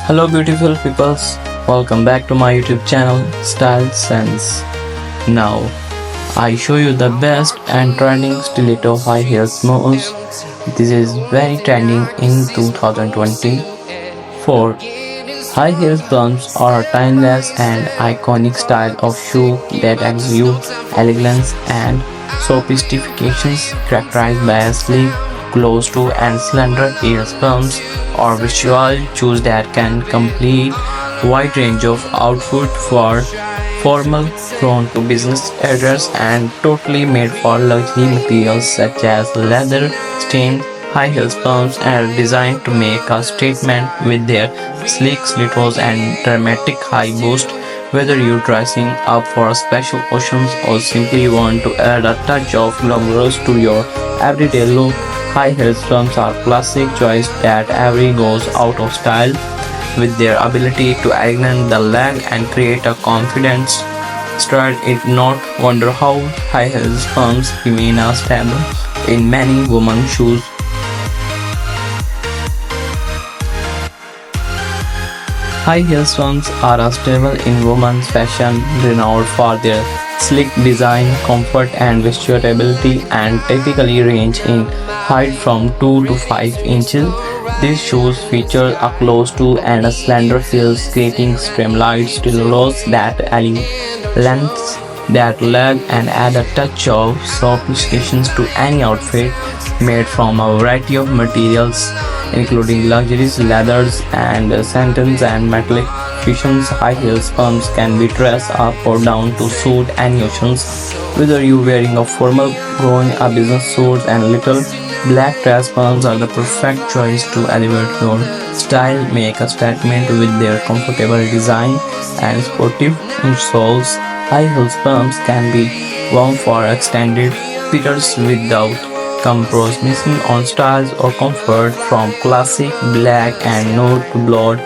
Hello beautiful peoples, welcome back to my YouTube channel Style Sense. Now, I show you the best and trending stiletto high heels moves. This is very trending in 2024. High heels bumps are a timeless and iconic style of shoe that exude elegance and sophistications characterized by a sleek, close-to and slender heel bumps or visual shoes that can complete wide range of outfit for formal prone to business areas and totally made for luxury materials such as leather, stained high heels pumps are designed to make a statement with their sleek stilettos and dramatic high boost. Whether you're dressing up for special occasions or simply want to add a touch of glamorous to your everyday look, high heels pumps are classic choice that every goes out of style with their ability to augment the leg and create a confident stride. It not wonder how high heels pumps remain a staple in many women's shoes. High heel pumps are a staple in women's fashion, renowned for their sleek design, comfort, and versatility, and typically range in height from 2 to 5 inches. These shoes feature a close-to and a slender heel, creating streamlined stilettos that lengths that leg and add a touch of sophistication to any outfit. Made from a variety of materials including luxuries, leathers, and satins and metallic cushions. High heels pumps can be dressed up or down to suit any occasions. Whether you're wearing a formal gown, a business suit, and little black dress pumps are the perfect choice to elevate your style. Make a statement with their comfortable design and sportive insoles. High heels pumps can be worn for extended periods without compromising on styles or comfort. From classic black and nude to blood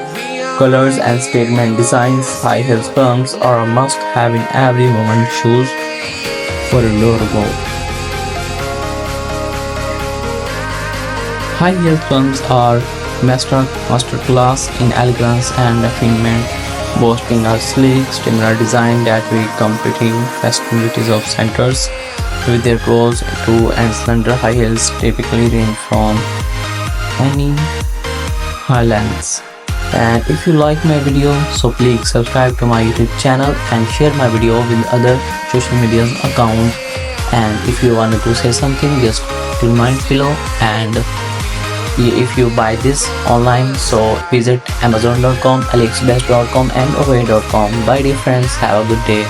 colors and statement designs, high heels pumps are a must-have in every woman's shoes. For a logo. High heel pumps are masterclass in elegance and refinement, boasting a sleek, similar design that we competing festivities of centers. With their close to and slender high heels typically range from any high lengths. And if you like my video, so please subscribe to my YouTube channel and share my video with other social media accounts. And if you wanted to say something, just comment below. And if you buy this online, so visit amazon.com, aliexpress.com and away.com. Bye dear friends, have a good day.